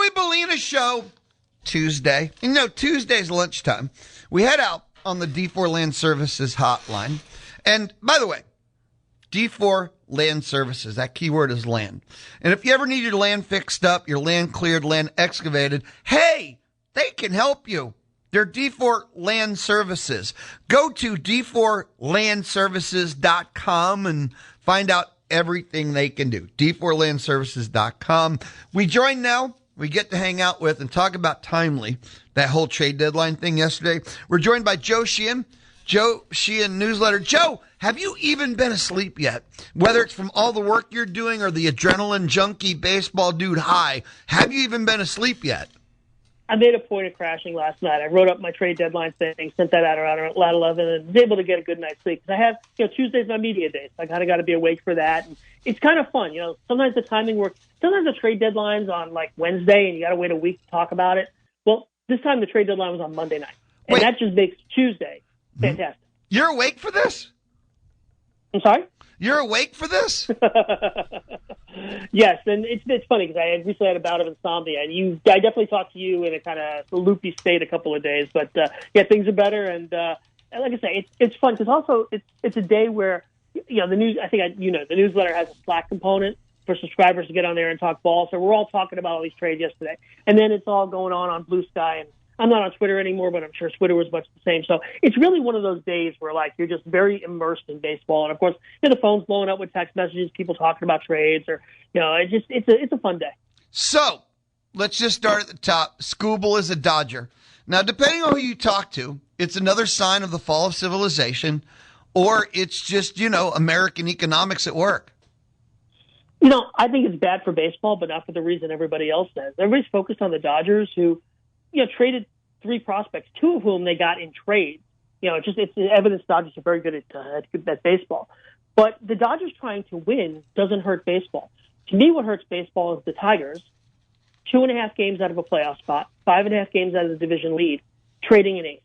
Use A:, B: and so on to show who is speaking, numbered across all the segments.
A: Louie Bellina Show, Tuesday. Tuesday's lunchtime. We head out on the D4 Land Services hotline. And by the way, D4 Land Services, that keyword is land. And if you ever need your land fixed up, your land cleared, land excavated, hey, they can help you. They're D4 Land Services. Go to d4landservices.com and find out everything they can do. d4landservices.com. We join now. We get to hang out with and talk about timely, that whole trade deadline thing yesterday. We're joined by Joe Sheehan, Joe Sheehan Newsletter. Joe, have you even been asleep yet? Whether it's from all the work you're doing or the adrenaline junkie baseball dude high, have you even been asleep yet?
B: I made a point of crashing last night. I wrote up my trade deadline thing, sent that out around 11, and was able to get a good night's sleep. Because I have, Tuesday's my media day, so I kind of got to be awake for that. And it's kind of fun, Sometimes the timing works. Sometimes the trade deadline's on like Wednesday, and you got to wait a week to talk about it. Well, this time the trade deadline was on Monday night, and that just makes Tuesday fantastic.
A: You're awake for this?
B: I'm sorry?
A: You're awake for this?
B: Yes, and it's funny because I recently had a bout of insomnia, and I definitely talked to you in a kind of loopy state a couple of days, but things are better, and like I say, it's fun because also it's a day where the news. I think the newsletter has a Slack component for subscribers to get on there and talk ball. So we're all talking about all these trades yesterday, and then it's all going on Blue Sky. And I'm not on Twitter anymore, but I'm sure Twitter was much the same. So it's really one of those days where you're just very immersed in baseball. And of course, the phone's blowing up with text messages, people talking about trades, or it's a fun day.
A: So let's just start at the top. Scooble is a Dodger. Now, depending on who you talk to, it's another sign of the fall of civilization, or it's just American economics at work.
B: I think it's bad for baseball, but not for the reason everybody else says. Everybody's focused on the Dodgers, who traded 3 prospects, 2 of whom they got in trade. It's evidence Dodgers are very good at baseball. But the Dodgers trying to win doesn't hurt baseball. To me, what hurts baseball is the Tigers, 2.5 games out of a playoff spot, 5.5 games out of the division lead, trading an ace.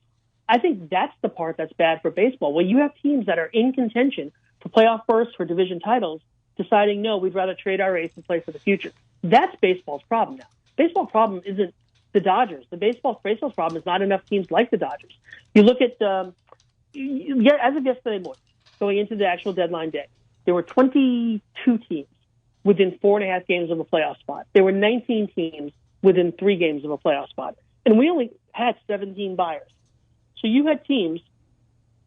B: I think that's the part that's bad for baseball. When you have teams that are in contention for playoff berths, for division titles, deciding, no, we'd rather trade our ace and play for the future. That's baseball's problem now. Baseball's problem isn't the Dodgers. Baseball's problem is not enough teams like the Dodgers. You look at, as of yesterday morning, going into the actual deadline day, there were 22 teams within 4.5 games of a playoff spot. There were 19 teams within 3 games of a playoff spot. And we only had 17 buyers. So you had teams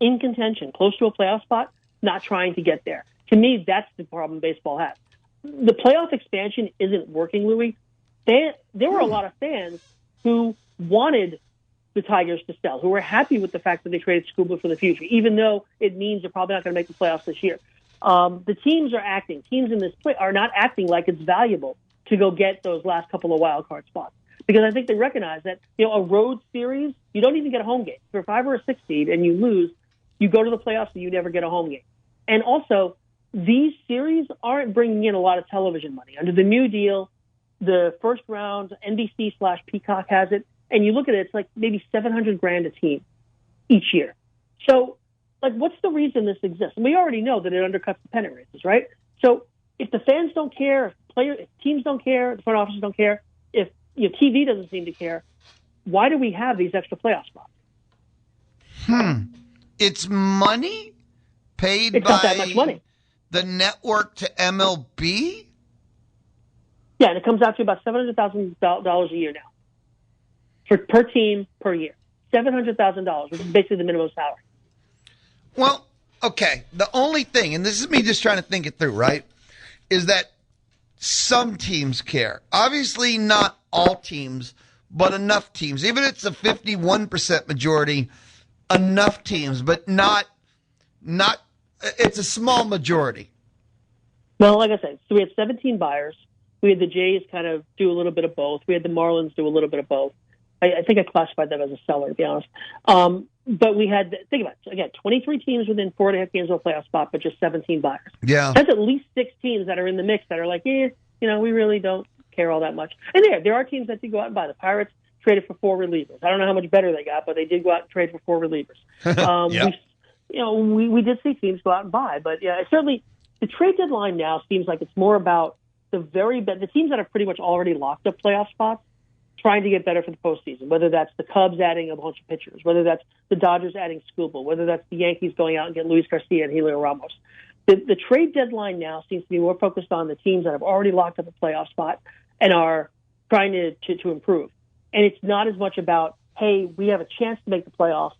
B: in contention, close to a playoff spot, not trying to get there. To me, that's the problem baseball has. The playoff expansion isn't working, Louie. There were a lot of fans who wanted the Tigers to sell, who were happy with the fact that they traded Scuba for the future, even though it means they're probably not going to make the playoffs this year. The teams in this play are not acting like it's valuable to go get those last couple of wild card spots. Because I think they recognize that, a road series, you don't even get a home game. If you're a 5 or a 6 seed and you lose, you go to the playoffs and you never get a home game. And also, these series aren't bringing in a lot of television money. Under the new deal, the first round, NBC/Peacock has it, and you look at it, it's like maybe $700,000 a team each year. So, what's the reason this exists? And we already know that it undercuts the pennant races, right? So, if the fans don't care, if teams don't care, the front offices don't care, if TV doesn't seem to care, why do we have these extra playoff spots?
A: It's money paid
B: it's not that much money.
A: The network to MLB?
B: Yeah, and it comes out to about $700,000 a year now per team per year. $700,000, which is basically the minimum salary.
A: Well, okay. The only thing, and this is me just trying to think it through, right, is that some teams care. Obviously, not all teams, but enough teams. Even if it's a 51% majority, enough teams, but not. It's a small majority.
B: Well, like I said, so we had 17 buyers. We had the Jays kind of do a little bit of both. We had the Marlins do a little bit of both. I think I classified them as a seller, to be honest. But we had, think about it, again, 23 teams within 4.5 games of a playoff spot, but just 17 buyers.
A: Yeah.
B: That's at least 6 teams that are in the mix that are like, we really don't care all that much. And there are teams that did go out and buy. The Pirates traded for 4 relievers. I don't know how much better they got, but they did go out and trade for 4 relievers.
A: Yep.
B: We did see teams go out and buy. But, yeah, certainly the trade deadline now seems like it's more about the teams that have pretty much already locked up playoff spots trying to get better for the postseason, whether that's the Cubs adding a bunch of pitchers, whether that's the Dodgers adding Skubal, whether that's the Yankees going out and getting Luis Garcia and Helio Ramos. The trade deadline now seems to be more focused on the teams that have already locked up a playoff spot and are trying to improve. And it's not as much about, hey, we have a chance to make the playoffs.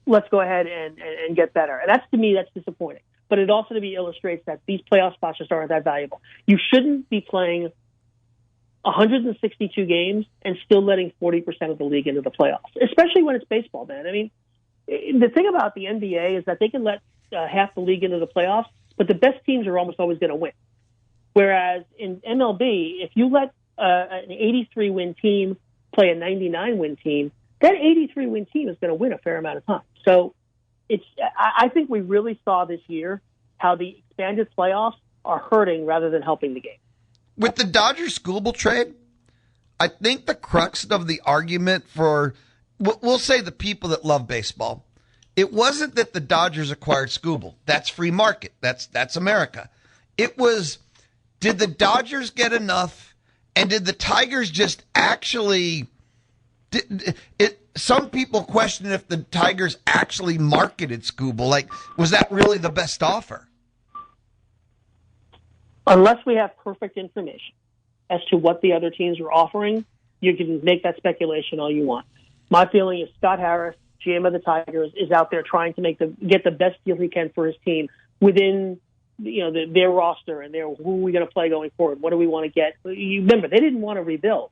B: Let's go ahead and get better. And to me, that's disappointing. But it also to me illustrates that these playoff spots just aren't that valuable. You shouldn't be playing 162 games and still letting 40% of the league into the playoffs, especially when it's baseball, man. I mean, the thing about the NBA is that they can let half the league into the playoffs, but the best teams are almost always going to win. Whereas in MLB, if you let an 83-win team play a 99-win team, that 83-win team is going to win a fair amount of time. So I think we really saw this year how the expanded playoffs are hurting rather than helping the game.
A: With the Dodgers Skubal trade, I think the crux of the argument for, we'll say the people that love baseball, it wasn't that the Dodgers acquired Skubal. That's free market. That's America. It was, did the Dodgers get enough, and did the Tigers just actually, some people question if the Tigers actually marketed Skubal. Like, was that really the best offer?
B: Unless we have perfect information as to what the other teams are offering, you can make that speculation all you want. My feeling is Scott Harris, GM of the Tigers, is out there trying to get the best deal he can for his team within their roster and who are we going to play going forward? What do we want to get? You remember, they didn't want to rebuild.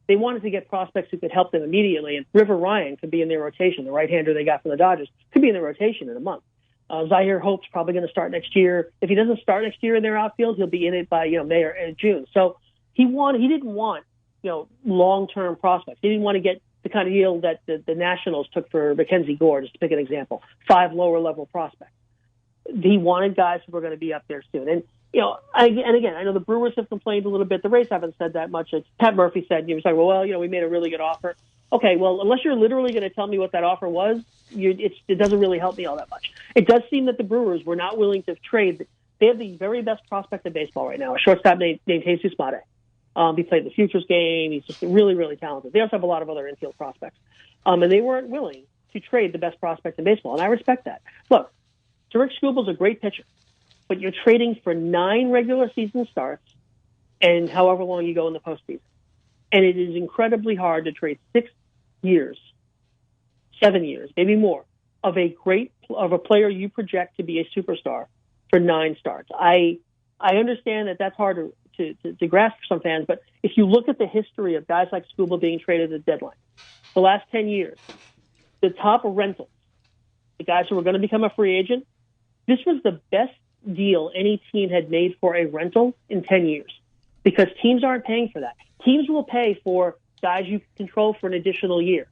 B: They wanted to get prospects who could help them immediately, and River Ryan could be in their rotation. The right-hander they got from the Dodgers could be in their rotation in a month. Zahir Hope's probably going to start next year. If he doesn't start next year in their outfield, he'll be in it by May or June. So he didn't want long-term prospects. He didn't want to get the kind of deal that the Nationals took for Mackenzie Gore, just to pick an example, 5 lower-level prospects. He wanted guys who were going to be up there soon. And again, I know the Brewers have complained a little bit. The Rays haven't said that much. Pat Murphy said, he was like, we made a really good offer. Okay, well, unless you're literally going to tell me what that offer was, it doesn't really help me all that much. It does seem that the Brewers were not willing to trade. They have the very best prospect in baseball right now, a shortstop named Jesus Mate. He played the Futures game. He's just really, really talented. They also have a lot of other infield prospects. And they weren't willing to trade the best prospect in baseball, and I respect that. Look, Tarik Skubal's a great pitcher, but you're trading for 9 regular season starts and however long you go in the postseason. And it is incredibly hard to trade 6 years, 7 years, maybe more, of a player you project to be a superstar for 9 starts. I understand that that's hard to grasp for some fans, but if you look at the history of guys like Skubal being traded at the deadline, the last 10 years, the top rentals, the guys who were going to become a free agent, this was the best deal any team had made for a rental in 10 years because teams aren't paying for that. Teams will pay for guys you can control for an additional year,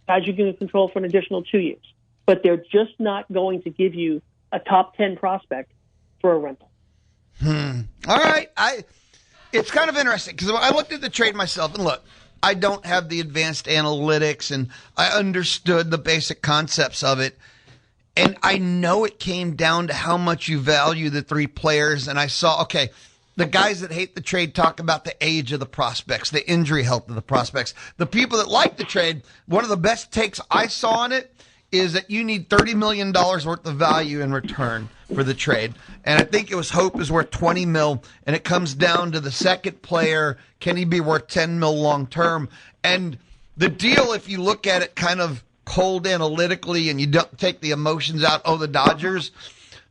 B: guys you can control for an additional 2 years, but they're just not going to give you a top 10 prospect for a rental.
A: All right. It's kind of interesting because I looked at the trade myself, and look, I don't have the advanced analytics, and I understood the basic concepts of it. And I know it came down to how much you value the 3 players. And I saw, okay, the guys that hate the trade talk about the age of the prospects, the injury health of the prospects. The people that like the trade, one of the best takes I saw on it is that you need $30 million worth of value in return for the trade. And I think it was Hope is worth $20 million, and it comes down to the second player. Can he be worth $10 million long term? And the deal, if you look at it kind of cold analytically and you don't take the emotions out, the Dodgers,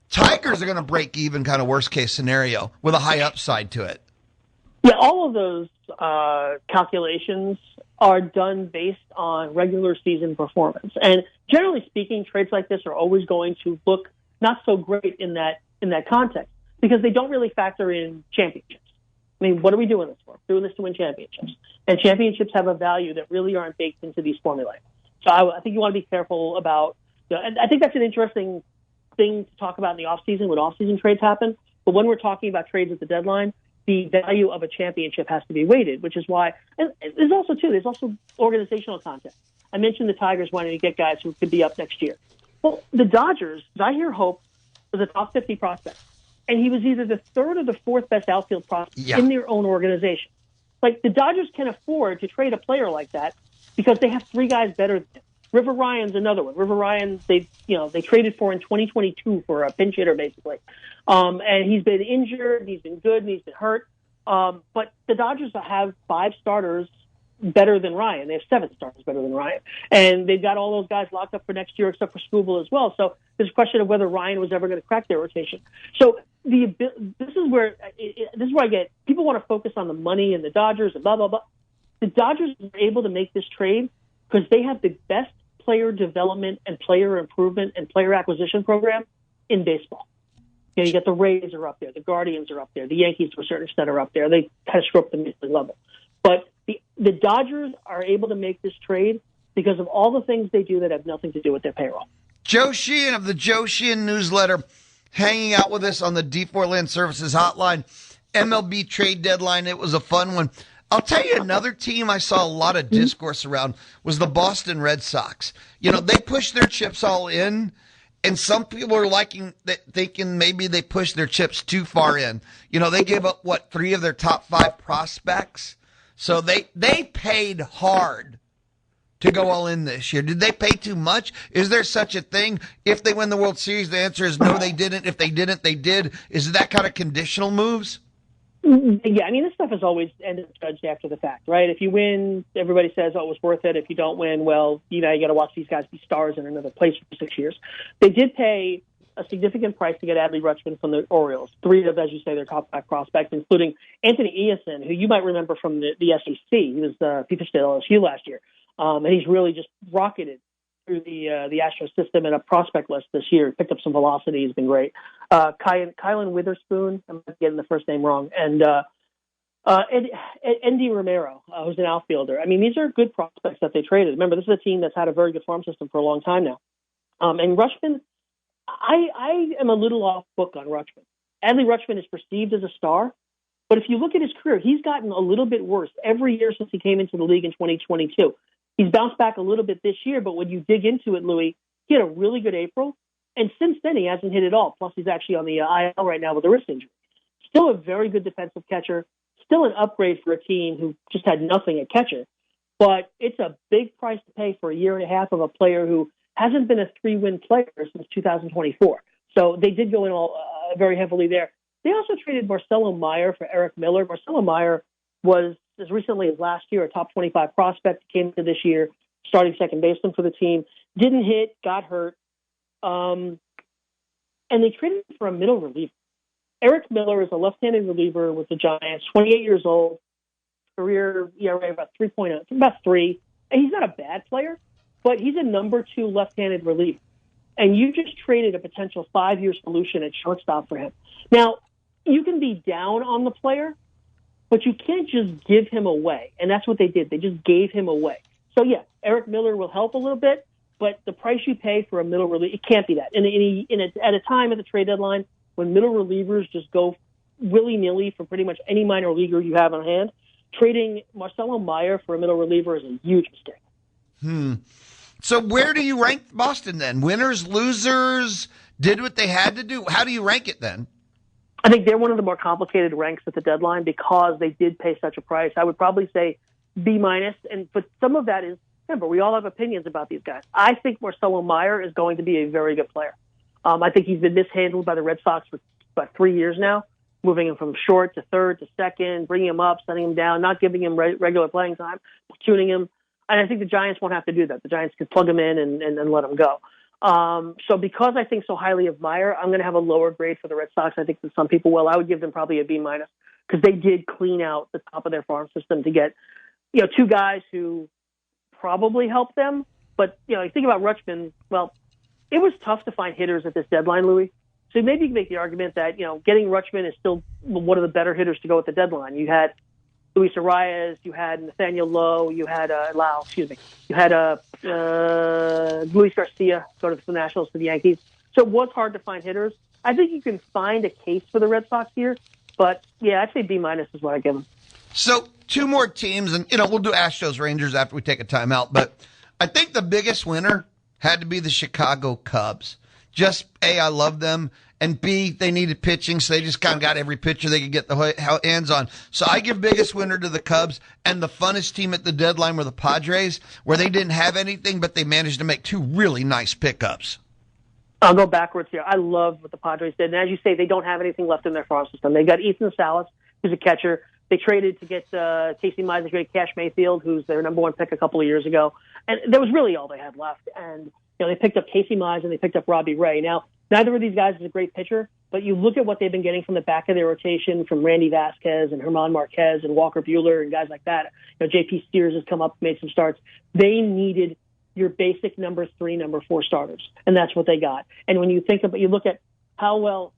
A: Tigers are going to break even, kind of worst case scenario with a high upside to it.
B: Yeah, all of those calculations are done based on regular season performance. And generally speaking, trades like this are always going to look not so great in that context because they don't really factor in championships. I mean, what are we doing this for? We're doing this to win championships. And championships have a value that really aren't baked into these formulae. So I think you want to be careful about, and I think that's an interesting thing to talk about in the offseason when off-season trades happen. But when we're talking about trades at the deadline, the value of a championship has to be weighted, which is why, and there's also organizational context. I mentioned the Tigers wanting to get guys who could be up next year. Well, the Dodgers, Zahir Hope was a top 50 prospect, and he was either the 3rd or the 4th best outfield prospect in their own organization. Like, the Dodgers can afford to trade a player like that because they have three guys better than him. River Ryan's another one. River Ryan, they traded for in 2022 for a pinch hitter, basically. And he's been injured, he's been good, and he's been hurt. But the Dodgers have 5 starters better than Ryan. They have 7 starters better than Ryan. And they've got all those guys locked up for next year except for Skubal as well. So there's a question of whether Ryan was ever going to crack their rotation. So this is where I get people want to focus on the money and the Dodgers and blah, blah, blah. The Dodgers were able to make this trade because they have the best player development and player improvement and player acquisition program in baseball. You got the Rays are up there, the Guardians are up there, the Yankees to a certain extent are up there. They kind of screw up the major league level. But the Dodgers are able to make this trade because of all the things they do that have nothing to do with their payroll.
A: Joe Sheehan of the Joe Sheehan newsletter hanging out with us on the D4 Land Services hotline. MLB Trade Deadline, it was a fun one. I'll tell you another team I saw a lot of discourse around was the Boston Red Sox. They pushed their chips all in, and some people are thinking maybe they pushed their chips too far in. They gave up, 3 of their top 5 prospects? So they paid hard to go all in this year. Did they pay too much? Is there such a thing? If they win the World Series, the answer is no, they didn't. If they didn't, they did. Is it that kind of conditional moves?
B: Yeah, this stuff is always ended judged after the fact, right? If you win, everybody says, oh, it was worth it. If you don't win, well, you got to watch these guys be stars in another place for 6 years. They did pay a significant price to get Adley Rutschman from the Orioles. 3 of, as you say, their top 5 prospects, including Anthony Eason, who you might remember from the SEC. He was he pitched at LSU last year. And he's really just rocketed through the Astros system and a prospect list this year. Picked up some velocity. He's been great. Kylan Witherspoon, I'm getting the first name wrong, and Andy Romero, who's an outfielder. These are good prospects that they traded. Remember, this is a team that's had a very good farm system for a long time now. And Rutschman, I am a little off book on Rutschman. Adley Rutschman is perceived as a star, but if you look at his career, he's gotten a little bit worse every year since he came into the league in 2022. He's bounced back a little bit this year, but when you dig into it, Louie, he had a really good April. And since then, he hasn't hit at all. Plus, he's actually on the IL right now with a wrist injury. Still a very good defensive catcher. Still an upgrade for a team who just had nothing at catcher. But it's a big price to pay for a year and a half of a player who hasn't been a 3-win player since 2024. So they did go in all very heavily there. They also traded Marcelo Meyer for Eric Miller. Marcelo Meyer was, as recently as last year, a top 25 prospect. Came into this year starting second baseman for the team. Didn't hit, got hurt. And they traded for a middle reliever. Eric Miller is a left-handed reliever with the Giants, 28 years old, career ERA about 3.0, about 3. And he's not a bad player, but he's a number 2 left-handed reliever. And you just traded a potential 5-year solution at shortstop for him. Now, you can be down on the player, but you can't just give him away. And that's what they did. They just gave him away. So, yeah, Eric Miller will help a little bit, but the price you pay for a middle reliever, it can't be that. At a time at the trade deadline when middle relievers just go willy-nilly for pretty much any minor leaguer you have on hand, trading Marcelo Meyer for a middle reliever is a huge mistake.
A: So where do you rank Boston then? Winners, losers, did what they had to do? How do you rank it then?
B: I think they're one of the more complicated ranks at the deadline because they did pay such a price. I would probably say B-, but some of that is, remember, we all have opinions about these guys. I think Marcelo Meyer is going to be a very good player. I think he's been mishandled by the Red Sox for about 3 years now, moving him from short to third to second, bringing him up, setting him down, not giving him regular playing time, tuning him. And I think the Giants won't have to do that. The Giants can plug him in and let him go. So because I think so highly of Meyer, I'm going to have a lower grade for the Red Sox. I think that some people will. I would give them probably a B- because they did clean out the top of their farm system to get, 2 guys who probably helped them. But, you think about Rutschman, well, it was tough to find hitters at this deadline, Louie. So maybe you can make the argument that, getting Rutschman is still one of the better hitters to go at the deadline. You had Luis Arias, you had Nathaniel Lowe, you had you had Luis Garcia go to the Nationals for the Yankees. So it was hard to find hitters. I think you can find a case for the Red Sox here, but yeah, I'd say B- is what I give them.
A: So 2 more teams, and we'll do Astros Rangers after we take a timeout, but I think the biggest winner had to be the Chicago Cubs. Just I love them, and B, they needed pitching, so they just kind of got every pitcher they could get the hands on. So I give biggest winner to the Cubs, and the funnest team at the deadline were the Padres, where they didn't have anything, but they managed to make two really nice pickups.
B: I'll go backwards here. I love what the Padres did. And as you say, they don't have anything left in their farm system. They got Ethan Salas, who's a catcher. They traded to get Casey Mize, great Cash Mayfield, who's their number one pick a couple of years ago. And that was really all they had left. And, they picked up Casey Mize and they picked up Robbie Ray. Now, neither of these guys is a great pitcher, but you look at what they've been getting from the back of their rotation from Randy Vasquez and Herman Marquez and Walker Buehler and guys like that. J.P. Steers has come up, made some starts. They needed your basic number 3, number 4 starters, and that's what they got. And when you look at how well,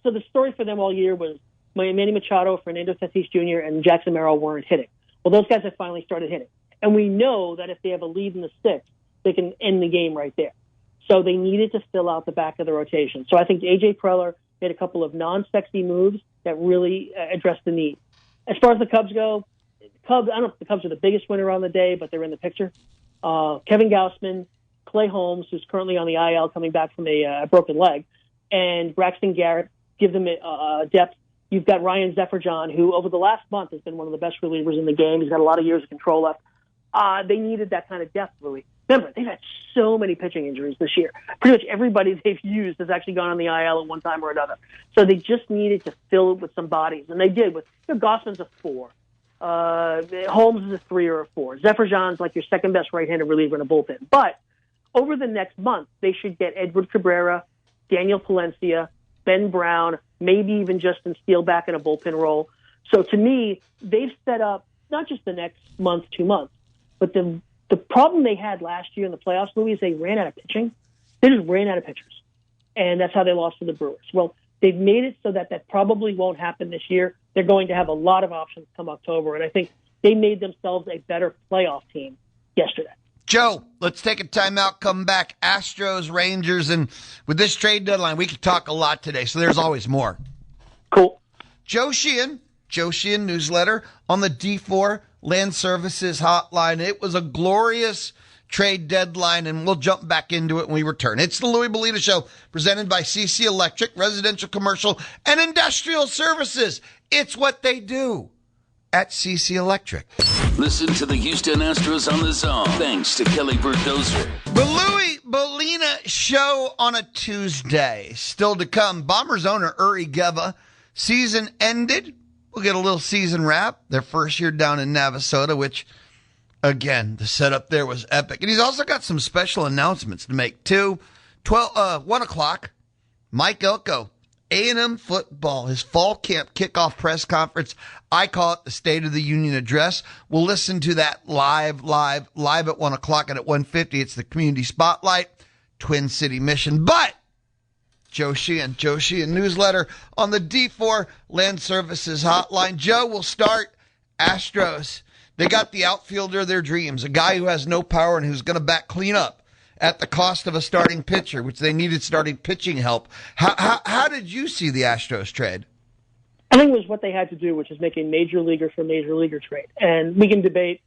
B: so the story for them all year was Manny Machado, Fernando Tatis Jr., and Jackson Merrill weren't hitting. Well, those guys have finally started hitting. And we know that if they have a lead in the 6th, they can end the game right there. So they needed to fill out the back of the rotation. So I think A.J. Preller made a couple of non-sexy moves that really addressed the need. As far as the Cubs go, I don't know if the Cubs are the biggest winner on the day, but they're in the picture. Kevin Gausman, Clay Holmes, who's currently on the IL coming back from a broken leg, and Braxton Garrett give them depth. You've got Ryan Zefferjon, who over the last month has been one of the best relievers in the game. He's got a lot of years of control left. They needed that kind of depth, Louie. Remember, they've had so many pitching injuries this year. Pretty much everybody they've used has actually gone on the IL at one time or another. So they just needed to fill it with some bodies, and they did. With Gausman's a 4. Holmes is a 3 or a 4. Zefferjon's like your second best right-handed reliever in a bullpen. But over the next month, they should get Edward Cabrera, Daniel Palencia, Ben Brown, maybe even Justin Steele back in a bullpen role. So to me, they've set up not just the next month, 2 months, but the problem they had last year in the playoffs, Louis, is they ran out of pitching. They just ran out of pitchers. And that's how they lost to the Brewers. Well, they've made it so that probably won't happen this year. They're going to have a lot of options come October. And I think they made themselves a better playoff team yesterday.
A: Joe, let's take a timeout, come back. Astros, Rangers, and with this trade deadline, we could talk a lot today, so there's always more.
B: Cool.
A: Joe Sheehan newsletter on the D4 Land Services hotline. It was a glorious trade deadline, and we'll jump back into it when we return. It's the Louie Bellina Show, presented by CC Electric, residential, commercial, and industrial services. It's what they do at CC Electric.
C: Listen to the Houston Astros on the Zone, thanks to Kelly Berdozer.
A: The Louie Bellina Show on a Tuesday. Still to come, Bombers owner Uri Geva. Season ended. We'll get a little season wrap. Their first year down in Navasota, which, again, the setup there was epic. And he's also got some special announcements to make, too. 1 o'clock, Mike Elko, A&M football, his fall camp kickoff press conference. I call it the State of the Union address. We'll listen to that live at 1 o'clock, and at 1:50, it's the Community Spotlight, Twin City Mission. But Joe Sheehan newsletter on the D4 Land Services hotline. Joe, will start. Astros. They got the outfielder of their dreams, a guy who has no power and who's going to bat clean up at the cost of a starting pitcher, which they needed starting pitching help. How did you see the Astros trade?
B: I think it was what they had to do, which is make a major leaguer for major leaguer trade. And we can debate,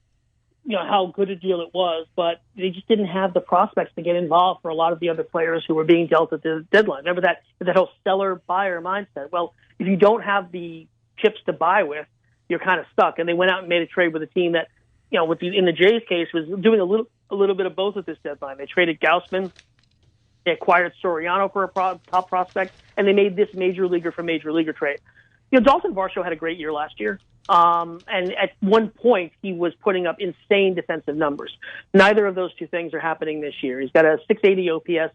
B: how good a deal it was, but they just didn't have the prospects to get involved for a lot of the other players who were being dealt at the deadline. Remember that whole seller-buyer mindset? Well, if you don't have the chips to buy with, you're kind of stuck. And they went out and made a trade with a team that, in the Jays case, was doing a little bit of both at this deadline. They traded Gausman, they acquired Soriano for a top prospect, and they made this major leaguer for major leaguer trade. Dalton Varsho had a great year last year. And at one point, he was putting up insane defensive numbers. Neither of those two things are happening this year. He's got a 680 OPS,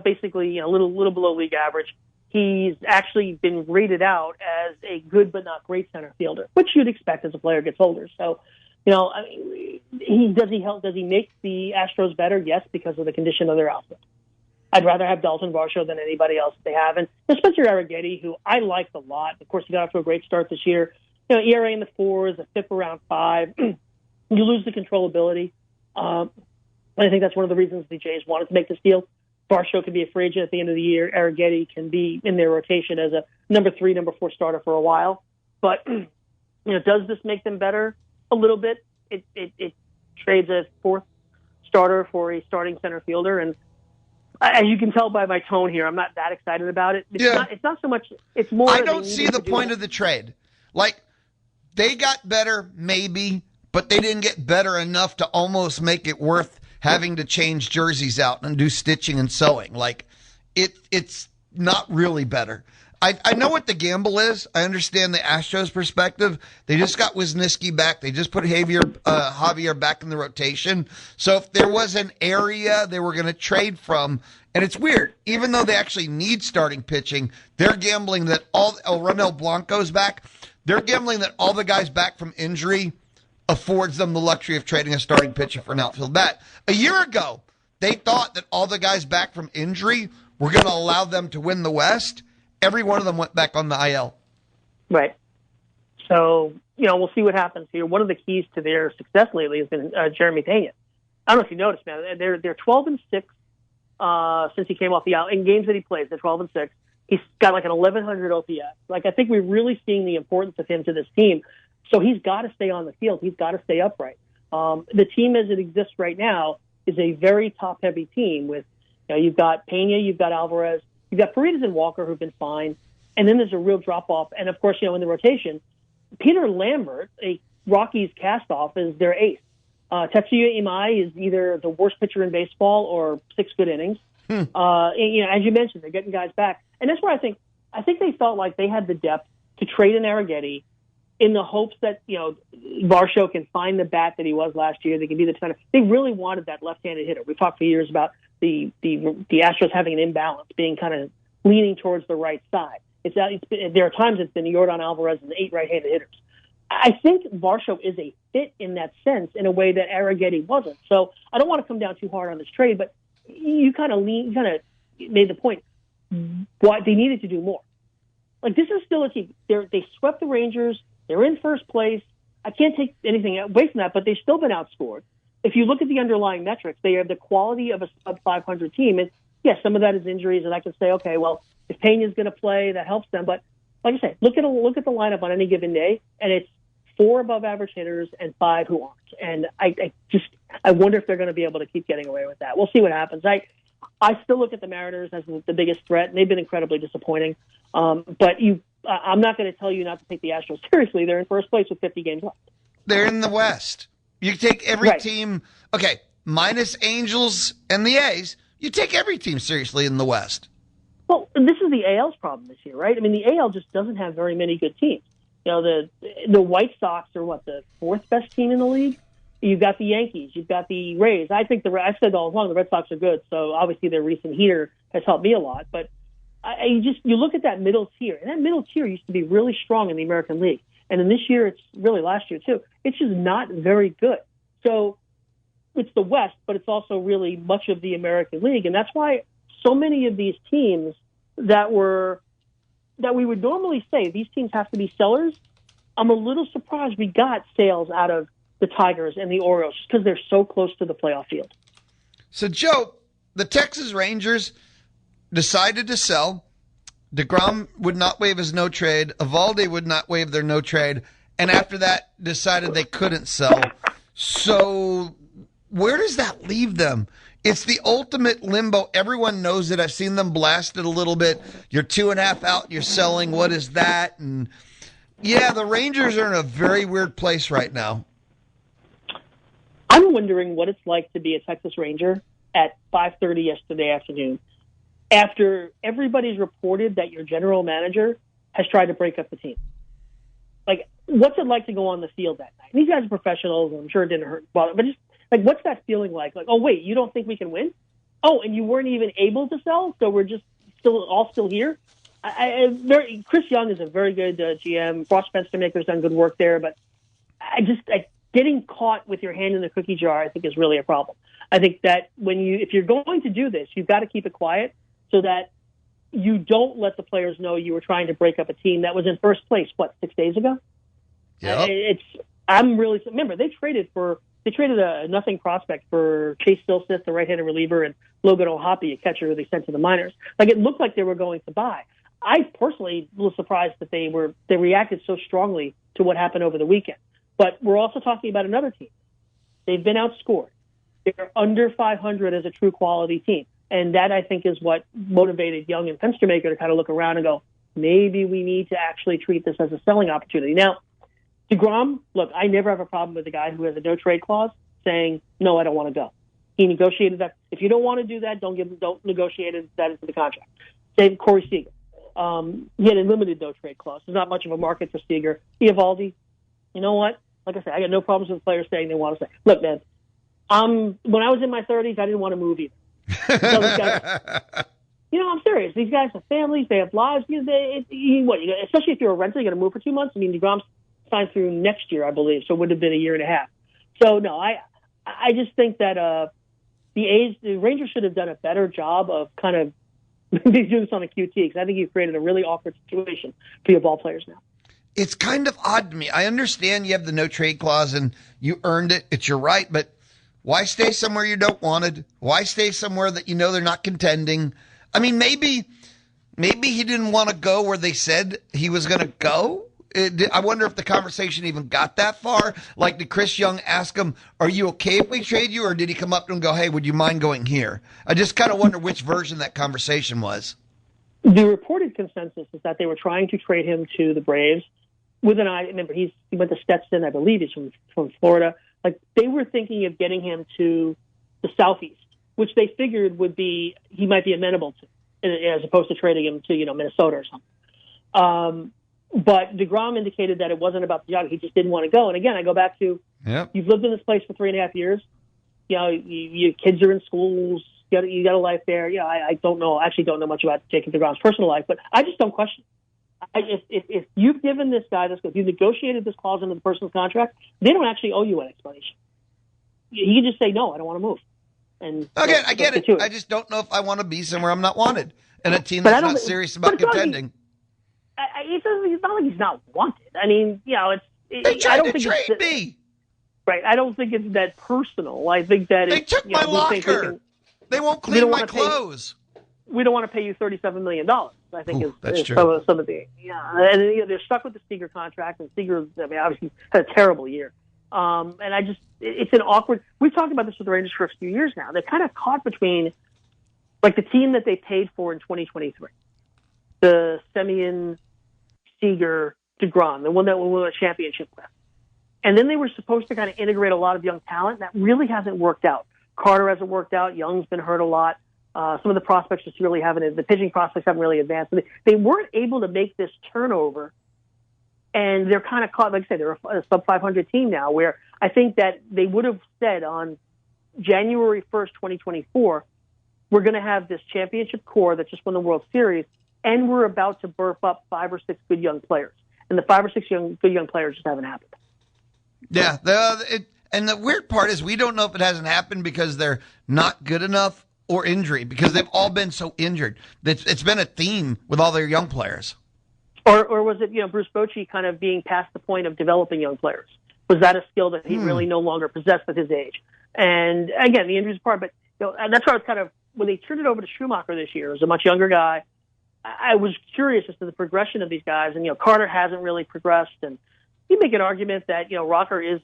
B: basically a little below league average. He's actually been rated out as a good but not great center fielder, which you'd expect as a player gets older. So, does he make the Astros better? Yes, because of the condition of their outfit. I'd rather have Dalton Varsho than anybody else they have. And Spencer Arrighetti, who I liked a lot. Of course, he got off to a great start this year. ERA in the 4s, a FIP around 5. You lose the controllability. I think that's one of the reasons the Jays wanted to make this deal. Varsho can be a free agent at the end of the year. Arrighetti can be in their rotation as a number 3, number 4 starter for a while. But, does this make them better? A little bit. It trades a 4th starter for a starting center fielder. And As you can tell by my tone here, I'm not that excited about it. It's not so much. It's more.
A: I don't see the point of the trade. Like, they got better, maybe, but they didn't get better enough to almost make it worth having to change jerseys out and do stitching and sewing. Like, it's not really better. I know what the gamble is. I understand the Astros perspective. They just got Wisniewski back. They just put Javier back in the rotation. So if there was an area they were going to trade from, and it's weird, even though they actually need starting pitching, they're gambling that Ronel Blanco's back. They're gambling that all the guys back from injury affords them the luxury of trading a starting pitcher for an outfield bat. A year ago, they thought that all the guys back from injury were going to allow them to win the West. Every one of them went back on the IL.
B: Right. So, we'll see what happens here. One of the keys to their success lately has been Jeremy Pena. I don't know if you noticed, man. They're 12-6 since he came off the IL. In games that he plays, they're 12-6. He's got like an 1,100 OPS. Like, I think we're really seeing the importance of him to this team. So he's got to stay on the field. He's got to stay upright. The team as it exists right now is a very top-heavy team with, you've got Pena, you've got Alvarez, you've got Paredes and Walker who've been fine, and then there's a real drop-off. And, of course, in the rotation, Peter Lambert, a Rockies cast-off, is their ace. Tetsuya Imai is either the worst pitcher in baseball or 6 good innings. And, as you mentioned, they're getting guys back. And that's where I think they felt like they had the depth to trade in Arrighetti in the hopes that, Varsho can find the bat that he was last year. They can be the defender. They really wanted that left-handed hitter. We've talked for years about the Astros having an imbalance, being kind of leaning towards the right side. There are times it's been Yordan Alvarez and 8 right-handed hitters. I think Varsho is a fit in that sense in a way that Arrighetti wasn't. So I don't want to come down too hard on this trade, but you kind of made the point. Why they needed to do more. Like, this is still a team. They swept the Rangers. They're in first place. I can't take anything away from that, but they've still been outscored. If you look at the underlying metrics, they have the quality of a sub-500 team. And, yes, some of that is injuries, and I can say, okay, well, if Pena's going to play, that helps them. But, like I said, look at the lineup on any given day, and it's 4 above-average hitters and 5 who aren't. And I wonder if they're going to be able to keep getting away with that. We'll see what happens. I still look at the Mariners as the biggest threat, and they've been incredibly disappointing. But I'm not going to tell you not to take the Astros seriously. They're in first place with 50 games left.
A: They're in the West. You take every team, okay, minus Angels and the A's, you take every team seriously in the West.
B: Well, this is the AL's problem this year, right? I mean, the AL just doesn't have very many good teams. The White Sox are, the 4th best team in the league? You've got the Yankees. You've got the Rays. I think I said all along the Red Sox are good, so obviously their recent heater has helped me a lot. But you look at that middle tier, and that middle tier used to be really strong in the American League. And then this year, it's really last year too, it's just not very good. So it's the West, but it's also really much of the American League. And that's why so many of these teams that we would normally say these teams have to be sellers, I'm a little surprised we got sales out of the Tigers and the Orioles because they're so close to the playoff field.
A: So, Joe, the Texas Rangers decided to sell. DeGrom would not waive his no trade. Evaldi would not waive their no trade. And after that, decided they couldn't sell. So where does that leave them? It's the ultimate limbo. Everyone knows it. I've seen them blasted a little bit. You're 2.5 out. You're selling. What is that? And yeah, the Rangers are in a very weird place right now.
B: I'm wondering what it's like to be a Texas Ranger at 5:30 yesterday afternoon after everybody's reported that your general manager has tried to break up the team. Like, what's it like to go on the field that night? These guys are professionals, and I'm sure it didn't hurt. But just, like, what's that feeling like? Like, oh, wait, you don't think we can win? Oh, and you weren't even able to sell, so we're just still here? Chris Young is a very good GM. Ross Spencer-Maker's done good work there, but getting caught with your hand in the cookie jar, I think, is really a problem. I think that if you're going to do this, you've got to keep it quiet so that you don't let the players know you were trying to break up a team that was in first place, 6 days ago?
A: Yeah.
B: Remember, they traded a nothing prospect for Chase Stillsmith, the right-handed reliever, and Logan O'Hoppe, a catcher who they sent to the minors. Like, it looked like they were going to buy. I personally was surprised that they reacted so strongly to what happened over the weekend. But we're also talking about another team. They've been outscored. They're under 500 as a true quality team. And that, I think, is what motivated Young and Fenstermaker to kind of look around and go, maybe we need to actually treat this as a selling opportunity. Now, DeGrom, look, I never have a problem with a guy who has a no-trade clause saying, no, I don't want to go. He negotiated that. If you don't want to do that, don't negotiate that into the contract. Same Corey Seager. He had a limited no-trade clause. There's not much of a market for Seager. Eovaldi, you know what? Like I said, I got no problems with players saying they want to say, look, man, when I was in my 30s, I didn't want to move either. So these guys, I'm serious. These guys have families. They have lives. Especially if you're a renter, you're going to move for 2 months. I mean, DeGrom's signed through next year, I believe, so it would have been a year and a half. So, no, I just think that the Rangers should have done a better job of kind of doing this on a QT, because I think you've created a really awkward situation for your ball players now.
A: It's kind of odd to me. I understand you have the no trade clause and you earned it. It's your right, but why stay somewhere you don't want? Why stay somewhere that you know they're not contending? I mean, maybe he didn't want to go where they said he was going to go. I wonder if the conversation even got that far. Like, did Chris Young ask him, are you okay if we trade you? Or did he come up to him and go, hey, would you mind going here? I just kind of wonder which version that conversation was.
B: The reported consensus is that they were trying to trade him to the Braves with an eye. Remember, he went to Stetson, I believe he's from Florida. Like, they were thinking of getting him to the Southeast, which they figured would be, he might be amenable to, as opposed to trading him to, Minnesota or something. But DeGrom indicated that it wasn't about the job. He just didn't want to go. And again, I go back to, You've lived in this place for 3.5 years. Your kids are in schools. You got a life there. I don't know. I actually don't know much about Jacob DeGrom's personal life, but I just don't question it. If you've given this guy this, if you've negotiated this clause into the person's contract, they don't actually owe you an explanation. You can just say, no, I don't want to move. And
A: again, I get it. I just don't know if I want to be somewhere I'm not wanted and a team that's not serious about contending.
B: It's not like he's not wanted. I mean,
A: they tried to trade me.
B: Right. I don't think it's that personal. I think that
A: they took my locker. They won't clean my clothes.
B: We don't want to pay you $37 million. I think
A: that's true.
B: Some of the and they're stuck with the Seager contract, and Seager, obviously had a terrible year. And it's an awkward. We've talked about this with the Rangers for a few years now. They're kind of caught between, like, the team that they paid for in 2023, the Semien, Seager, DeGrom, the one that we won a championship with. And then they were supposed to kind of integrate a lot of young talent. That really hasn't worked out. Carter hasn't worked out. Young's been hurt a lot. Some of the prospects just really haven't. The pitching prospects haven't really advanced. They weren't able to make this turnover, and they're kind of caught. Like I said, they're a sub-500 team now. Where I think that they would have said on January 1st, 2024, we're going to have this championship core that just won the World Series, and we're about to burp up 5 or 6 good young players. And the 5 or 6 good young players just haven't happened.
A: Yeah, and the weird part is we don't know if it hasn't happened because they're not good enough or injury, because they've all been so injured. It's been a theme with all their young players.
B: Or was it, Bruce Bochy kind of being past the point of developing young players? Was that a skill that he really no longer possessed at his age? And again, the injuries part, but and that's why I was kind of, when they turned it over to Schumacher this year, as a much younger guy, I was curious as to the progression of these guys. And, Carter hasn't really progressed. And you make an argument that, Rocker is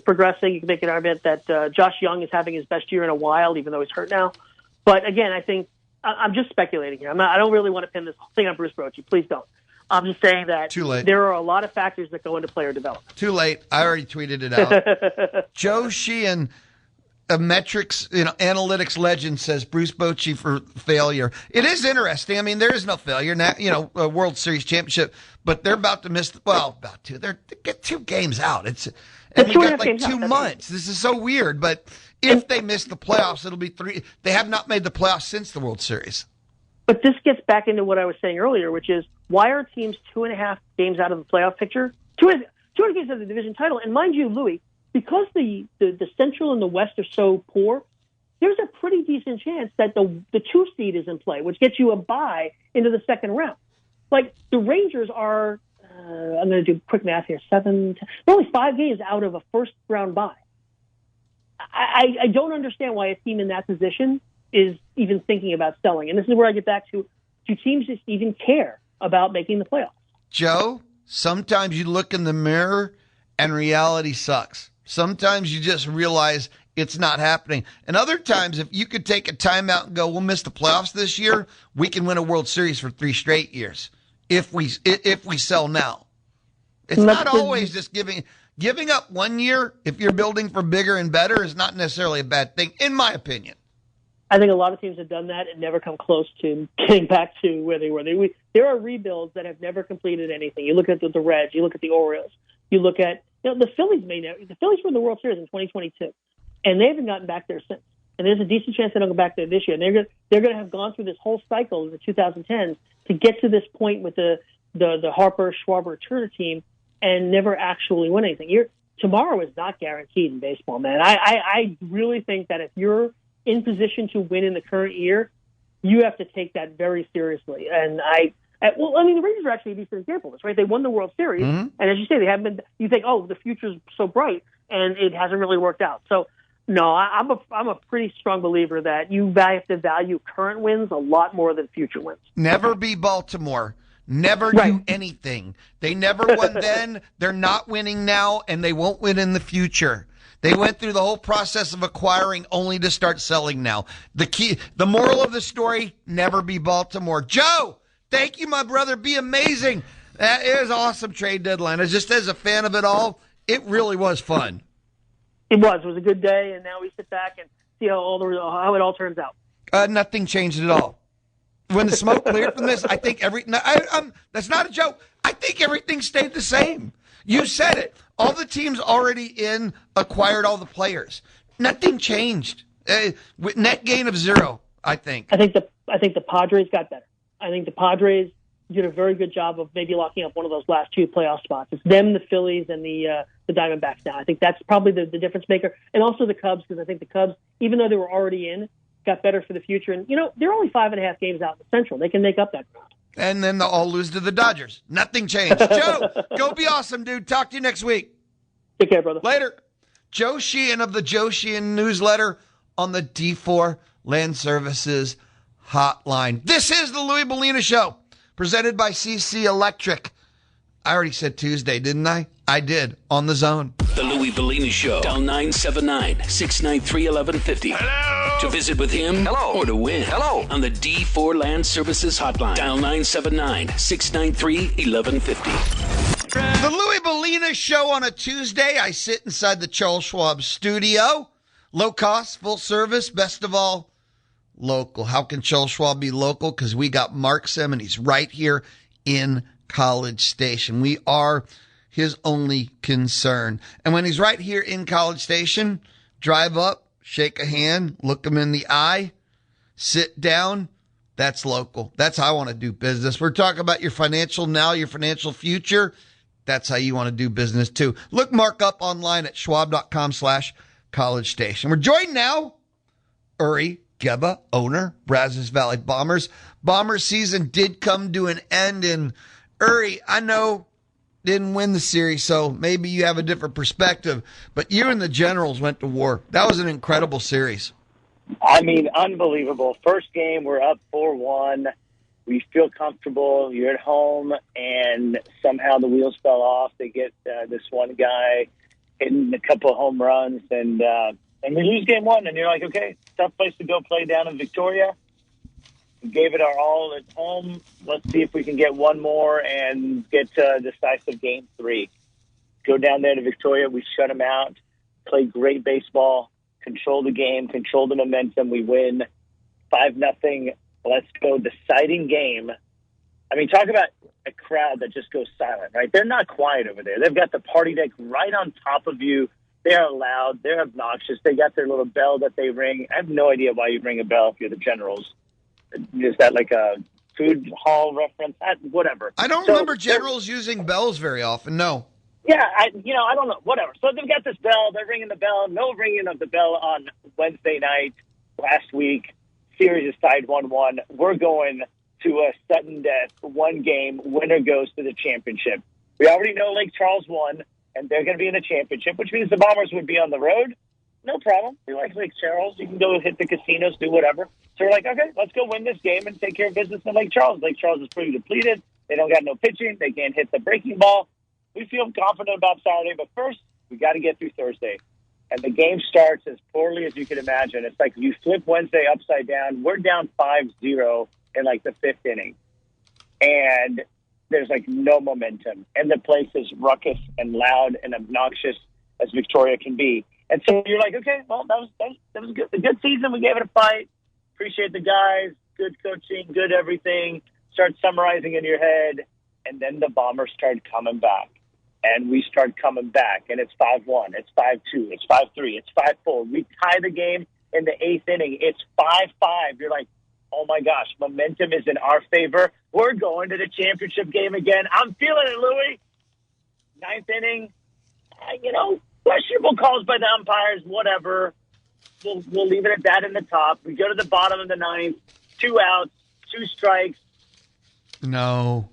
B: progressing. You can make an argument that Josh Young is having his best year in a while, even though he's hurt now. But again, I think I'm just speculating here. I don't really want to pin this whole thing on Bruce Bochy. Please don't. I'm just saying that
A: Too late.
B: There are a lot of factors that go into player development.
A: Too late. I already tweeted it out. Joe Sheehan, a metrics, analytics legend, says Bruce Bochy for failure. It is interesting. I mean, there is no failure now. A World Series championship, but they're about to miss. About to. They get 2 games out. And we got like 2 months. This is so weird. But if they miss the playoffs, it'll be 3. They have not made the playoffs since the World Series.
B: But this gets back into what I was saying earlier, which is, why are teams 2.5 games out of the playoff picture? 2.5 games out of the division title. And mind you, Louie, because the Central and the West are so poor, there's a pretty decent chance that the 2 seed is in play, which gets you a bye into the second round. Like, the Rangers are, I'm going to do quick math here, 7, 10, they're only 5 games out of a first round bye. I don't understand why a team in that position is even thinking about selling. And this is where I get back to, do teams just even care about making the playoffs?
A: Joe, sometimes you look in the mirror and reality sucks. Sometimes you just realize it's not happening. And other times, if you could take a timeout and go, we'll miss the playoffs this year, we can win a World Series for 3 straight years if we sell now. It's not always just giving up 1 year if you're building for bigger and better is not necessarily a bad thing, in my opinion.
B: I think a lot of teams have done that and never come close to getting back to where they were. There are rebuilds that have never completed anything. You look at the Reds, you look at the Orioles, you look at the Phillies. The Phillies were in the World Series in 2022, and they haven't gotten back there since. And there's a decent chance they don't go back there this year. And they're going to have gone through this whole cycle in the 2010s to get to this point with the Harper Schwarber Turner team and never actually win anything. Tomorrow is not guaranteed in baseball, man. I really think that if you're in position to win in the current year, you have to take that very seriously. And the Rangers are actually a decent example of this, right? They won the World Series, and as you say, they haven't been. You think, oh, the future's so bright, and it hasn't really worked out. So, no, I'm a pretty strong believer that you have to value current wins a lot more than future wins.
A: Never be Baltimore. Never do anything. They never won then. They're not winning now, and they won't win in the future. They went through the whole process of acquiring only to start selling now. The moral of the story, never be Baltimore. Joe, thank you, my brother. Be amazing. That is awesome trade deadline. Just as a fan of it all, it really was fun.
B: It was. It was a good day, and now we sit back and see how it all turns out.
A: Nothing changed at all. When the smoke cleared from this, I think that's not a joke. I think everything stayed the same. You said it. All the teams already acquired all the players. Nothing changed. With net gain of 0, I think.
B: I think the Padres got better. I think the Padres did a very good job of maybe locking up one of those last 2 playoff spots. It's them, the phillies, and the Diamondbacks now. I think that's probably the difference maker. And also the Cubs, because I think the Cubs, even though they were already in, got better for the future. And, they're only 5.5 games out in the Central. They can make up that ground.
A: And then they'll all lose to the Dodgers. Nothing changed. Joe, go be awesome, dude. Talk to you next week.
B: Take care, brother.
A: Later. Joe Sheehan of the Joe Sheehan newsletter on the D4 Land Services hotline. This is the Louie Bellina Show, presented by CC Electric. I already said Tuesday, didn't I? I did, on the Zone.
C: The Louie Bellina Show. Dial 979-693-1150. Hello. To visit with him. Hello. Or to win. Hello. On the D4 Land Services hotline. Dial 979-693-1150.
A: The Louie Bellina Show on a Tuesday. I sit inside the Charles Schwab studio. Low cost, full service, best of all, local. How can Charles Schwab be local? Because we got Mark Sim, and he's right here in College Station. We are his only concern. And when he's right here in College Station, drive up, shake a hand, look him in the eye, sit down. That's local. That's how I want to do business. We're talking about your financial now, your financial future. That's how you want to do business too. Look Mark up online at schwab.com/College Station. We're joined now, Uri Geva, owner, Brazos Valley Bombers. Bomber season did come to an end, and Uri, I know, didn't win the series, so maybe you have a different perspective, but you and the Generals went to war. That was an incredible series.
D: I mean, unbelievable. First game, we're up 4-1. We feel comfortable. You're at home, and somehow the wheels fell off. They get this one guy hitting a couple of home runs, and we lose game 1, and you're like, okay, tough place to go play down in Victoria. We gave it our all at home. Let's see if we can get one more and get decisive game 3. Go down there to Victoria. We shut them out, play great baseball, control the game, control the momentum. We win 5-0. Let's go. Deciding game. I mean, talk about a crowd that just goes silent, right? They're not quiet over there. They've got the party deck right on top of you. They are loud. They're obnoxious. They got their little bell that they ring. I have no idea why you ring a bell if you're the Generals. Is that like a food hall reference? Whatever.
A: I don't remember Generals using bells very often, no.
D: Yeah, I don't know. Whatever. So they've got this bell. They're ringing the bell. No ringing of the bell on Wednesday night last week. Series is tied 1-1. We're going to a sudden death, 1 game. Winner goes to the championship. We already know Lake Charles won, and they're going to be in the championship, which means the Bombers would be on the road. No problem. We like Lake Charles. You can go hit the casinos, do whatever. So we're like, okay, let's go win this game and take care of business in Lake Charles. Lake Charles is pretty depleted. They don't got no pitching. They can't hit the breaking ball. We feel confident about Saturday, but first, we got to get through Thursday. And the game starts as poorly as you can imagine. It's like you flip Wednesday upside down. We're down 5-0 in like the 5th inning. And there's like no momentum. And the place is ruckus and loud and obnoxious as Victoria can be. And so you're like, okay, well, that was good. A good season. We gave it a fight. Appreciate the guys. Good coaching, good everything. Start summarizing in your head. And then the Bombers started coming back. And we start coming back. And it's 5-1. It's 5-2. It's 5-3. It's 5-4. We tie the game in the 8th inning. It's 5-5. You're like, oh, my gosh, momentum is in our favor. We're going to the championship game again. I'm feeling it, Louie. 9th inning, questionable calls by the umpires, whatever. We'll leave it at that in the top. We go to the bottom of the 9th, 2 outs, 2 strikes.
A: No.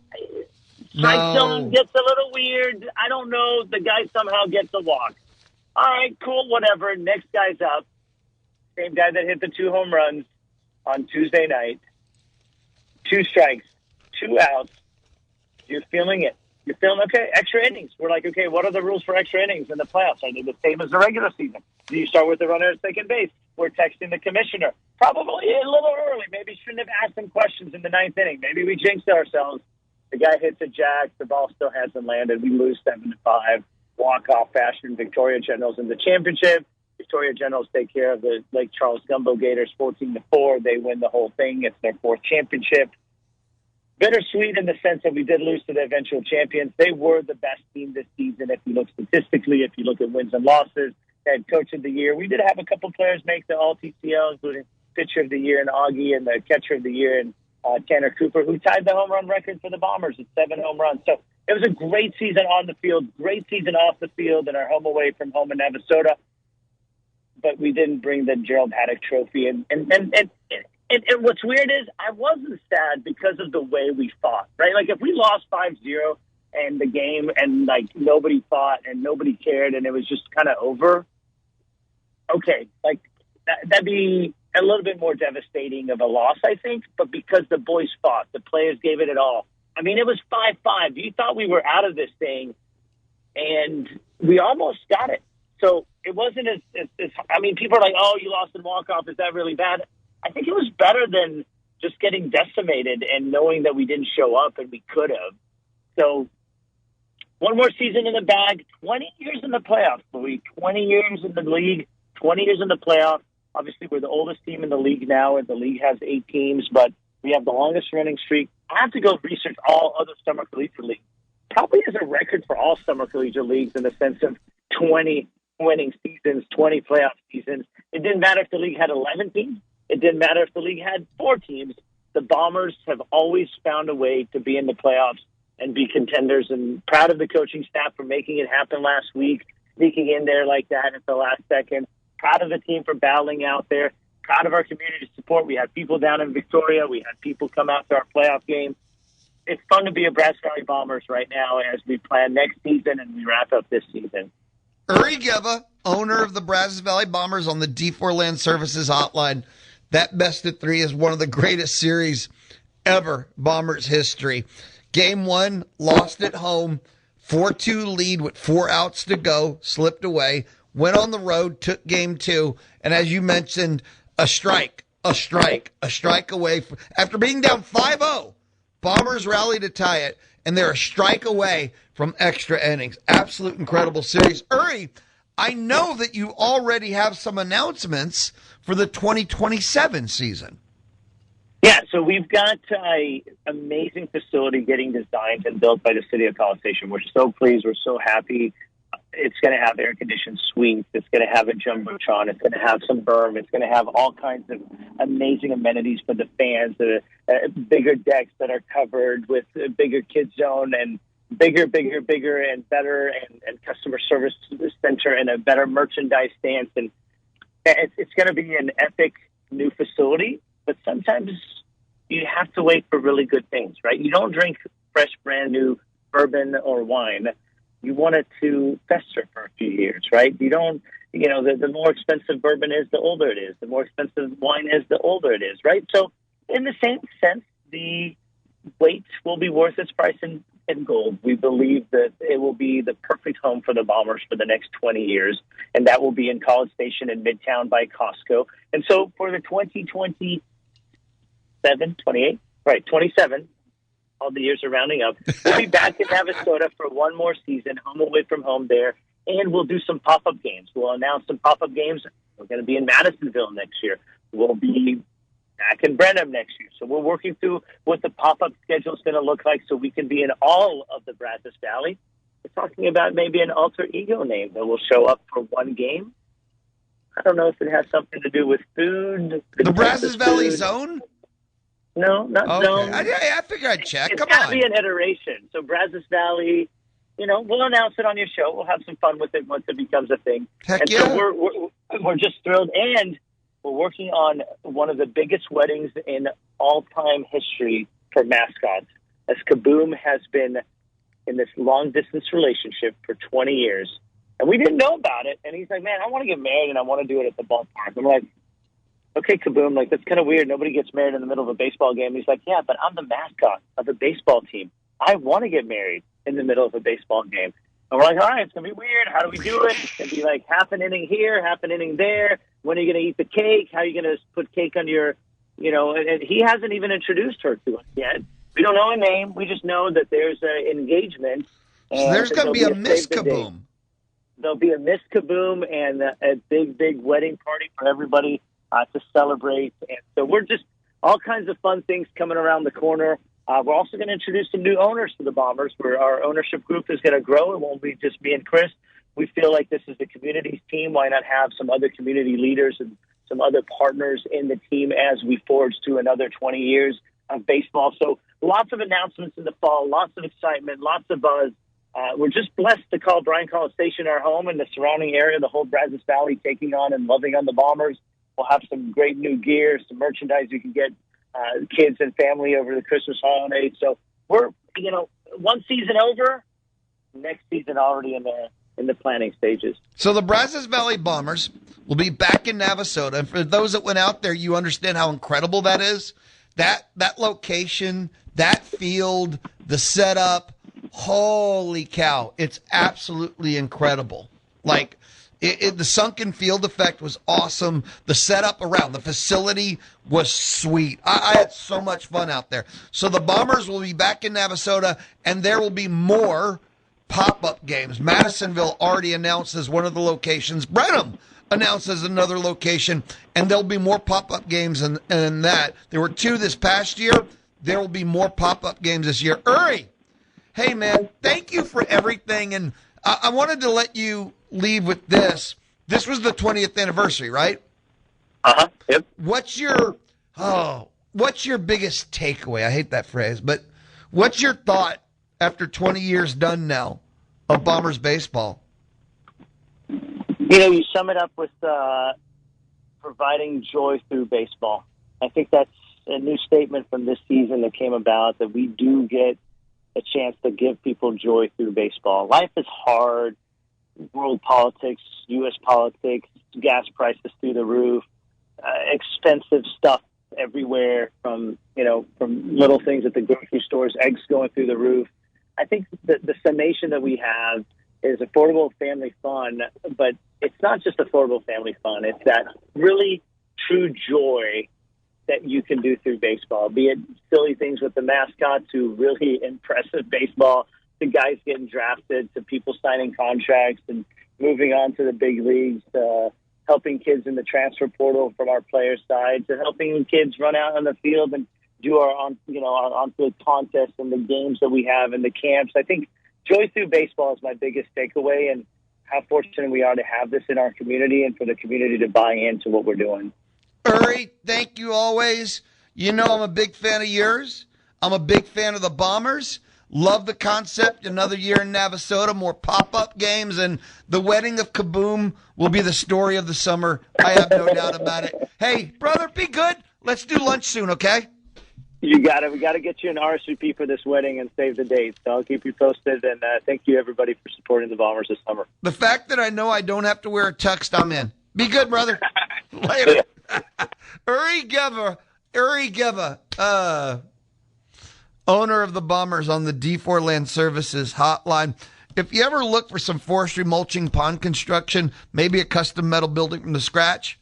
D: Strike zone gets a little weird. I don't know. The guy somehow gets a walk. All right, cool, whatever. Next guy's up. Same guy that hit the 2 home runs on Tuesday night. 2 strikes, 2 outs. You're feeling it. You're feeling, okay, extra innings. We're like, okay, what are the rules for extra innings in the playoffs? Are they the same as the regular season? Do you start with the runner at second base? We're texting the commissioner. Probably a little early. Maybe shouldn't have asked him questions in the 9th inning. Maybe we jinxed ourselves. The guy hits a jack. The ball still hasn't landed. We lose 7-5. Walk-off fashion. Victoria Generals in the championship. Victoria Generals take care of the Lake Charles Gumbo Gators 14-4. They win the whole thing. It's their 4th championship. Bittersweet in the sense that we did lose to the eventual champions. They were the best team this season if you look statistically, if you look at wins and losses. Head coach of the year. We did have a couple players make the All-TCL, including pitcher of the year in Augie and the catcher of the year in Tanner Cooper, who tied the home run record for the Bombers at 7 home runs. So it was a great season on the field, great season off the field in our home away from home in Navasota. But we didn't bring the Gerald Haddock Trophy. And what's weird is I wasn't sad because of the way we fought, right? Like if we lost 5-0 and the game and like nobody fought and nobody cared and it was just kind of over, okay, like that'd be a little bit more devastating of a loss, I think. But because the boys fought, the players gave it all. I mean, it was 5-5. You thought we were out of this thing, and we almost got it. So it wasn't as I mean, people are like, oh, you lost in walk-off. Is that really bad? I think it was better than just getting decimated and knowing that we didn't show up and we could have. So one more season in the bag, 20 years in the playoffs, Louie. 20 years in the league, 20 years in the playoffs. Obviously, we're the oldest team in the league now, and the league has 8 teams, but we have the longest running streak. I have to go research all other summer collegiate leagues. Probably is a record for all summer collegiate leagues in the sense of 20 winning seasons, 20 playoff seasons. It didn't matter if the league had 11 teams. It didn't matter if the league had 4 teams. The Bombers have always found a way to be in the playoffs and be contenders, and proud of the coaching staff for making it happen last week, sneaking in there like that at the last second. Proud of the team for battling out there. Proud of our community support. We had people down in Victoria. We had people come out to our playoff game. It's fun to be a Brazos Valley Bombers right now as we plan next season and we wrap up this season.
A: Uri Geva, owner of the Brazos Valley Bombers on the D4 Land Services hotline. That best of 3 is one of the greatest series ever, Bombers history. Game 1, lost at home, 4-2 lead with 4 outs to go, slipped away, went on the road, took game 2, and as you mentioned, a strike away. After being down 5-0, Bombers rally to tie it, and they're a strike away from extra innings. Absolute incredible series. Uri, I know that you already have some announcements for the 2027 season.
D: Yeah, so we've got an amazing facility getting designed and built by the city of College Station. We're so pleased. We're so happy. It's going to have air-conditioned suites. It's going to have a jumbotron. It's going to have some berm. It's going to have all kinds of amazing amenities for the fans, bigger decks that are covered with a bigger kids zone and bigger and better and customer service center and a better merchandise stance. And it's going to be an epic new facility, but sometimes you have to wait for really good things, right? You don't drink fresh, brand new bourbon or wine. You want it to fester for a few years, right? You don't, the more expensive bourbon is, the older it is. The more expensive wine is, the older it is, right? So in the same sense, the wait will be worth its price in and gold. We believe that it will be the perfect home for the Bombers for the next 20 years, and that will be in College Station in Midtown by Costco. And so for the 27, all the years are rounding up, we'll be back in Navasota for one more season, home away from home there, and we'll do some pop-up games. We'll announce some pop-up games. We're going to be in Madisonville next year. We'll be back in Brenham next year. So we're working through what the pop-up schedule is going to look like so we can be in all of the Brazos Valley. We're talking about maybe an alter ego name that will show up for one game. I don't know if it has something to do with food.
A: The Brazos Valley Zone?
D: No, not zone.
A: I figure I'd check.
D: It's
A: Come
D: got to
A: on.
D: be an iteration. So Brazos Valley, we'll announce it on your show. We'll have some fun with it once it becomes a thing.
A: Heck
D: and
A: yeah.
D: So we're just thrilled. And we're working on one of the biggest weddings in all-time history for mascots, as Kaboom has been in this long-distance relationship for 20 years. And we didn't know about it. And he's like, man, I want to get married, and I want to do it at the ballpark. I'm like, okay, Kaboom, that's kind of weird. Nobody gets married in the middle of a baseball game. He's like, yeah, but I'm the mascot of a baseball team. I want to get married in the middle of a baseball game. And we're like, all right, it's going to be weird. How do we do it? It's going to be like half an inning here, half an inning there. When are you going to eat the cake? How are you going to put cake on your, and he hasn't even introduced her to us yet. We don't know a name. We just know that there's an engagement.
A: So there's going to be a Miss Kaboom.
D: There'll be a Miss Kaboom and a big, big wedding party for everybody to celebrate. And so we're just all kinds of fun things coming around the corner. We're also going to introduce some new owners to the Bombers, where our ownership group is going to grow. It won't be just me and Chris. We feel like this is the community's team. Why not have some other community leaders and some other partners in the team as we forge to another 20 years of baseball? So lots of announcements in the fall, lots of excitement, lots of buzz. We're just blessed to call Bryan College Station our home, and the surrounding area, the whole Brazos Valley, taking on and loving on the Bombers. We'll have some great new gear, some merchandise you can get kids and family over the Christmas holiday. So we're, one season over, next season already in the planning stages.
A: So the Brazos Valley Bombers will be back in Navasota. And for those that went out there, you understand how incredible that is. That location, that field, the setup, holy cow, it's absolutely incredible. Like, the sunken field effect was awesome. The setup around the facility was sweet. I had so much fun out there. So the Bombers will be back in Navasota, and there will be more pop-up games. Madisonville already announced as one of the locations. Brenham announced as another location, and there'll be more pop-up games than that. There were 2 this past year. There will be more pop-up games this year. Uri, hey, man, thank you for everything, and I wanted to let you leave with this. This was the 20th anniversary, right?
D: Uh-huh. Yep.
A: What's your biggest takeaway? I hate that phrase, but what's your thought after 20 years done now of Bombers baseball?
D: You sum it up with providing joy through baseball. I think that's a new statement from this season that came about, that we do get a chance to give people joy through baseball. Life is hard. World politics, U.S. politics, gas prices through the roof, expensive stuff everywhere, from little things at the grocery stores, eggs going through the roof. I think the summation that we have is affordable family fun, but it's not just affordable family fun. It's that really true joy that you can do through baseball, be it silly things with the mascots who really impressive baseball, to guys getting drafted, to people signing contracts and moving on to the big leagues, helping kids in the transfer portal from our players' side, to helping kids run out on the field and do our onto the contests and the games that we have and the camps. I think joy through baseball is my biggest takeaway, and how fortunate we are to have this in our community and for the community to buy into what we're doing.
A: Uri, thank you always. I'm a big fan of yours. I'm a big fan of the Bombers. Love the concept. Another year in Navasota, more pop-up games, and the wedding of Kaboom will be the story of the summer. I have no doubt about it. Hey, brother, be good. Let's do lunch soon, okay?
D: You got it. We got to get you an RSVP for this wedding and save the date. So I'll keep you posted, and thank you, everybody, for supporting the Bombers this summer.
A: The fact that I know I don't have to wear a tux, I'm in. Be good, brother. Later. Uri Geva. owner of the Bombers, on the D4 Land Services hotline. If you ever look for some forestry, mulching, pond construction, maybe a custom metal building from the scratch,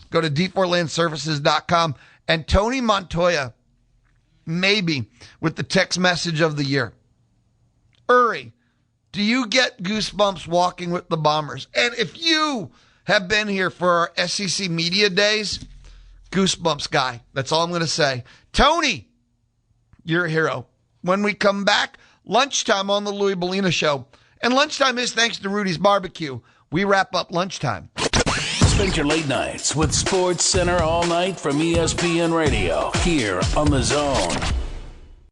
A: go to d4landservices.com. And Tony Montoya, maybe with the text message of the year. Uri, do you get goosebumps walking with the Bombers? And if you have been here for our SEC Media Days, goosebumps guy. That's all I'm going to say. Tony, you're a hero. When we come back, lunchtime on the Louie Bellina Show. And lunchtime is thanks to Rudy's Barbecue. We wrap up lunchtime.
C: Spend your late nights with Sports Center all night from ESPN Radio here on The Zone.